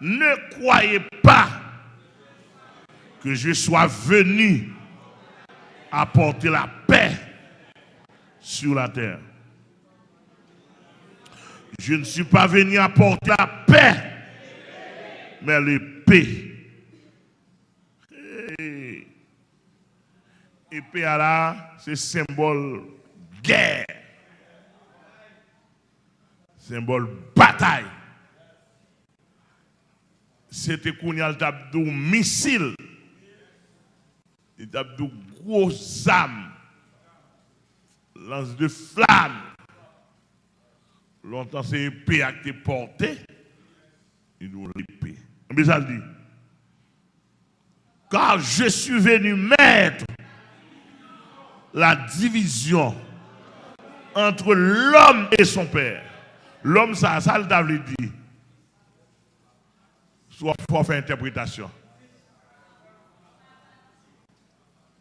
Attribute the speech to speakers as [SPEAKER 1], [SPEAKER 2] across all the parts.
[SPEAKER 1] ne croyez pas que je sois venu apporter la paix sur la terre. Je ne suis pas venu apporter la paix, mais l'épée. Épée là, c'est symbole guerre, symbole bataille. C'était qu'on y a le missile, il y a de gros armes, lance de flammes. Longtemps c'est épée à été portée, il nous l'épée. Mais ça dit, car je suis venu mettre la division entre l'homme et son père. L'homme, ça le David dit. Soit faut faire interprétation.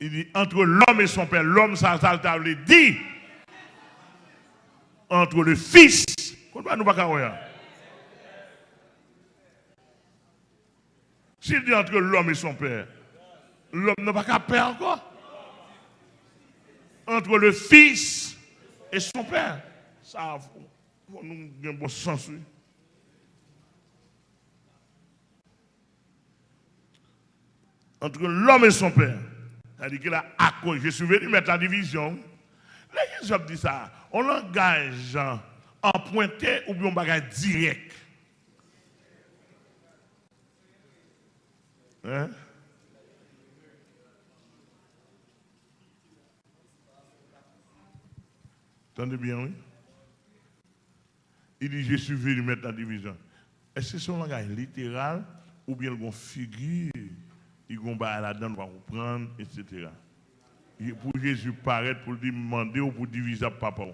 [SPEAKER 1] Il dit entre l'homme et son père. L'homme, ça le David dit. Entre le fils. Nous pas. S'il dit entre l'homme et son père, l'homme n'a pas qu'à père encore. Entre le fils et son père. Ça, nous avons un bon sens. Oui. Entre l'homme et son père. C'est-à-dire qu'il a à cause. Je suis venu mettre la division. Les gens disent ça. On l'engage emprunté ou bien on bagage direct. Hein? Entendez bien, oui? Il dit, je suis venu mettre la division. Est-ce que c'est un langage littéral ou bien une figure, il va là-dedans, on va reprendre, etc. Pour Jésus paraître, pour lui demander ou pour diviser à papa.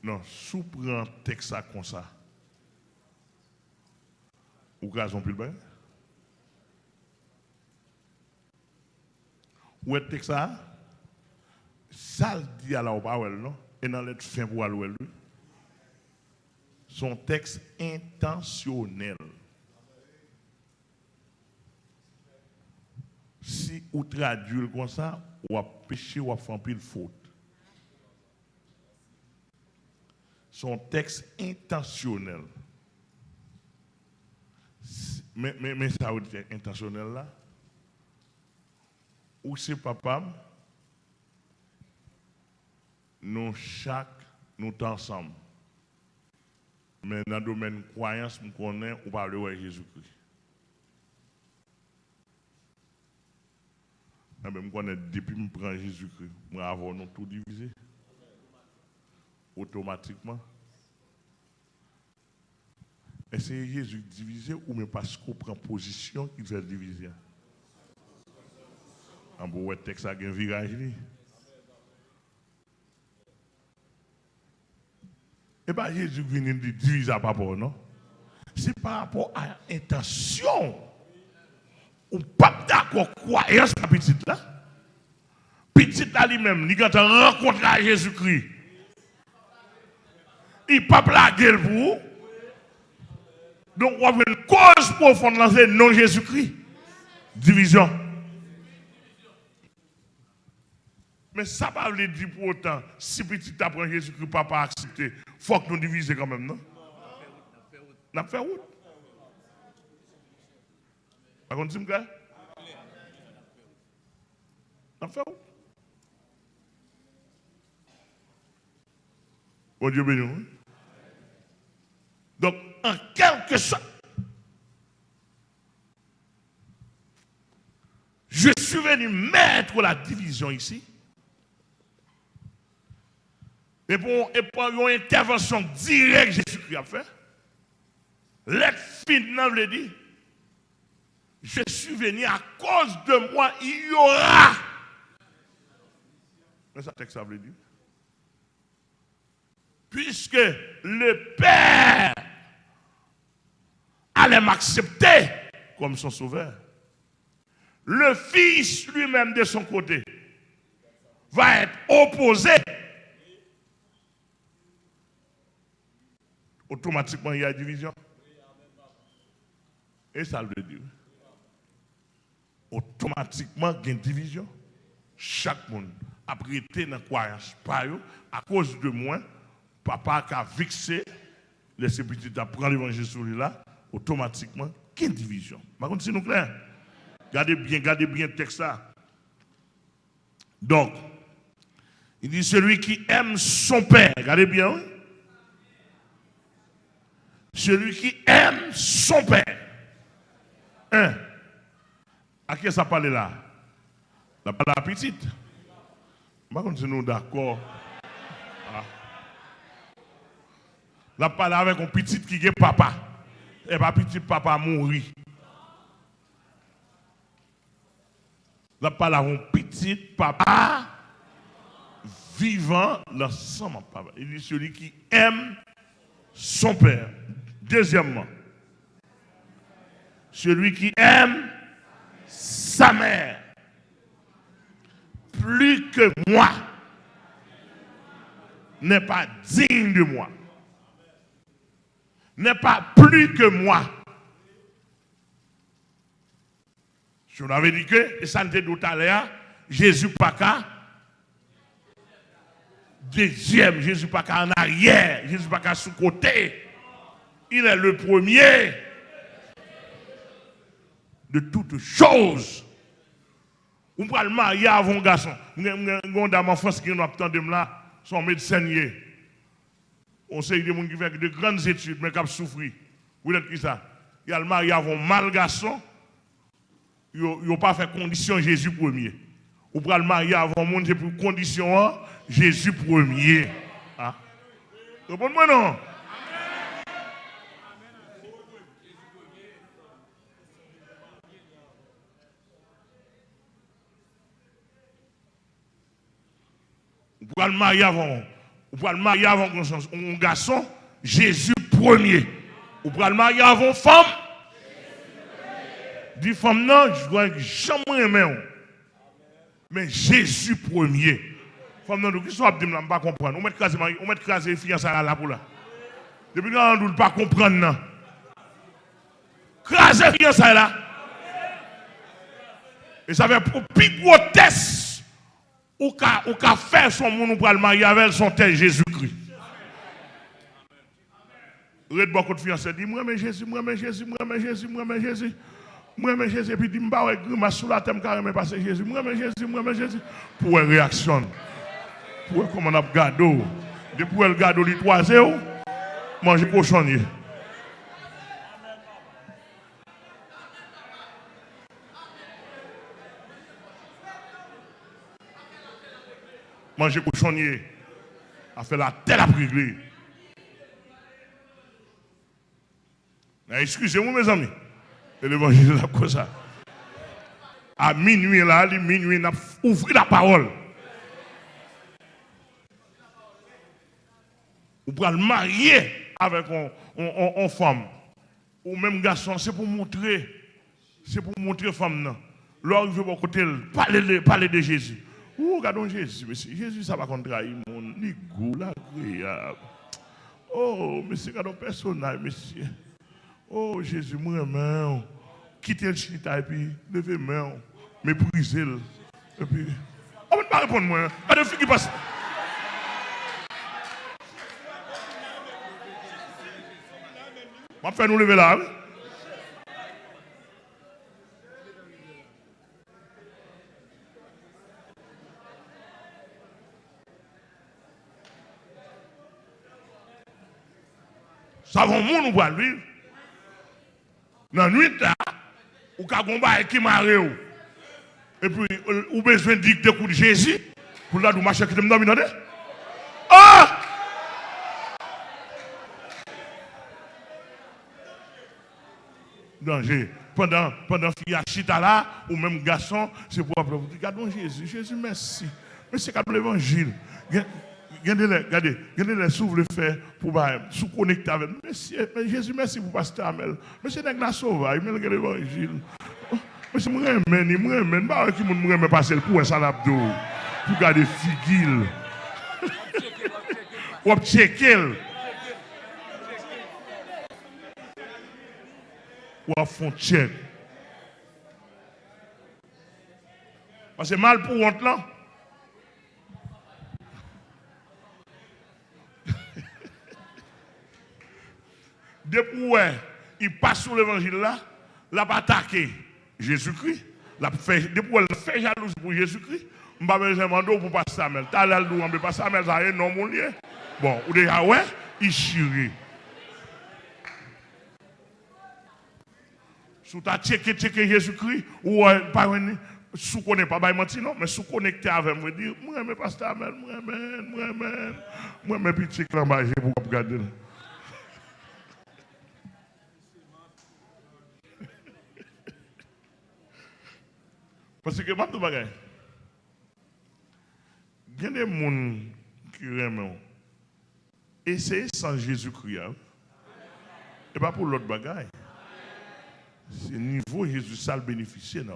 [SPEAKER 1] Non, sous prend un texte comme ça. Ou gazon plus bas. Où est le texte ça? Ça le dit à la parole, non? Et dans l'être fin pour aller lui. Son texte intentionnel. Si vous traduisez comme ça, ou à pécher ou à faire une faute. Son texte intentionnel. Mais ça veut dire intentionnel là. Ou c'est papa, nous nous ensemble. Mais dans le domaine de croyance, nous connaissons ou parlons de Jésus-Christ. Je connais depuis que je prends Jésus-Christ, nous avons tout divisé. Automatiquement. Est-ce que Jésus divisé ou même parce qu'on prend position qu'il fait diviser? En beau texte a un virage. Et bien Jésus vient de diviser par rapport, non? C'est par rapport à l'intention. Ou pas d'accord croyance la petite là. Petite là lui-même, il quand on rencontre à Jésus-Christ. Il ne peut pas plaguer pour vous. Donc on a une cause profonde dans ce non Jésus-Christ. Division. Mais ça ne veut pas dire pour autant, si petit apprend Jésus-Christ, papa accepté, il faut que nous divisions quand même, non? On a fait route. Par contre, on a fait route. Bon Dieu béni. Donc, en quelque sorte, je suis venu mettre la division ici. Et pour une intervention directe, Jésus-Christ a fait. L'être final le dit. Je suis venu à cause de moi, il y aura. Mais ça, texte ça veut dire. Puisque le Père allait m'accepter comme son sauveur, le Fils lui-même de son côté va être opposé. automatiquement il y a division. Et ça veut dire, automatiquement il y a une division. Chaque monde a prêté dans la croyance à cause de moi, papa qui a fixé, les petits à prendre l'évangile sur lui là, automatiquement, il y a une division. Par contre, c'est nous clair. Gardez bien le texte là. Donc, il dit celui qui aime son père, regardez bien. Oui? Celui qui aime son père. À qui ça parle là? La parole à la petite. Par contre, nous d'accord. La parole avec un petit qui est papa. Et pas petit papa mourir. La parole avec un petit papa vivant l'ensemble. Il dit celui qui aime son père. Deuxièmement, celui qui aime sa mère plus que moi n'est pas digne de moi. N'est pas plus que moi. Je vous avais dit que, et ça nous dit tout à l'heure, Jésus pas qu'à deuxième, Jésus pas qu'à en arrière, Jésus pas qu'à sous côté. Il est le premier de toutes choses. On peut le marier avant un garçon. Une dame en France qui nous attend là, son médecin. On sait des gens qui font de grandes études, mais qui souffrent. Vous êtes qui ça? Il y a le marié avant un mal garçon. Il n'a pas fait condition Jésus premier. Ou pour le marier avant un monde pour condition Jésus premier. Ah. Répondez-moi non? Ou pour le marier avant un garçon, Jésus premier. Ou pour le marier avant une femme, dit femme non, je dois jamais aimer. Mais Jésus premier. Femme non, qui sont abdés, je ne pas comprendre. On met craser les fiançailles là pour là. Depuis quand on ne pas comprendre non. Craser les fiançailles là. Et ça fait pour plus grotesque. Ou qu'a fait son monde pour le marier avec son tel Jésus-Christ. Red beaucoup de fiancés dit moi mais Jésus, moi mais Jésus, moi mais Jésus, moi mais Jésus. Moi mais Jésus puis dit m'ba ouais grimace sous la tête carrément passer Jésus. Moi mais Jésus. Pour une réaction. Pour comment on a gardé. Depuis elle garde li toisé ou manger cochonnier. Manger cochonnier, a fait la telle à brûler. Excusez-moi mes amis, et l'évangile est comme ça. À minuit, là, minuit, on a ouvert la parole. Ou pour le marier avec une femme, ou même garçon, c'est pour montrer femme. Non. Là, il veut pas côté parler de Jésus. Oh, regardons Jésus, monsieur. Jésus, ça va contraire mon ligou, l'agréable. Oh, monsieur, regardons personnage, monsieur. Oh, Jésus, moi-même. Quittez le chita et puis levez main, méprisez-le. Et puis, on ne peut pas répondre, moi. Pas de filles qui passent. On va faire nous lever là. Ça va monde ou vivre. Dans la nuit, ou ka gomba qui marre. Et puis, ou besoin de dicter coup de Jésus pour la marcher qui te me ah! Danger. Pendant qu'il y a chita là, ou même garçon, c'est pour appeler. Regardons Jésus. Jésus, merci. Merci à l'évangile. Regardez, les s'ouvre le fait pour se connecter avec nous. Jésus, merci pour pasteur Amel. Monsieur Negna Sauvage, il me l'évangile. Monsieur, moi, je qui me passer pour un salabdo, pour garder figil. Ou checker. ou à frontière. Parce que mal pour honte là. Depuis il passe sur l'évangile là, il pas attaqué Jésus-Christ. Depuis il fait jalousie pour Jésus-Christ. Je ne vais pas demander pour passer Samuel. Tu as l'air de passer Samuel, ça y est, non, mon lieu. Bon, ou déjà, ouais, il chire. Si tu as checké Jésus-Christ, ou pas sous connaît pas mentir non, mais sous connecté avec moi dire moi mais pasteur Amel, moi mais petit là j'ai pour regarder. Parce que pas de bagaille. Il y a des gens qui aiment essayer sans Jésus-Christ. Et pas pour l'autre bagaille. C'est niveau Jésus ça le bénéficier là.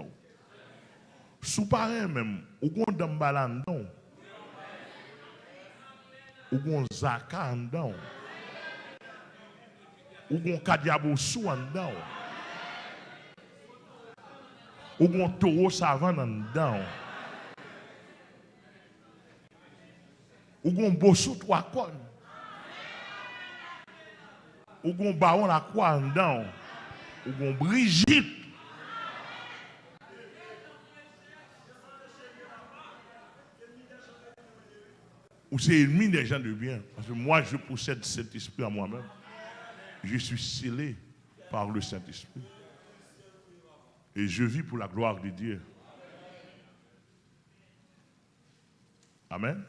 [SPEAKER 1] Sous pareil même, ou gon dambala ndon. Ou gon zaka ndon. Ou gon kadiabo sou ndon. Ou gon toro savan ndon. Ou gon bosso trois kon. Ou gon baron la croix ndon. Ou gon Brigitte. Ou c'est ennemi des gens de bien. Parce que moi, je possède cet esprit en moi-même. Je suis scellé par le Saint-Esprit. Et je vis pour la gloire de Dieu. Amen.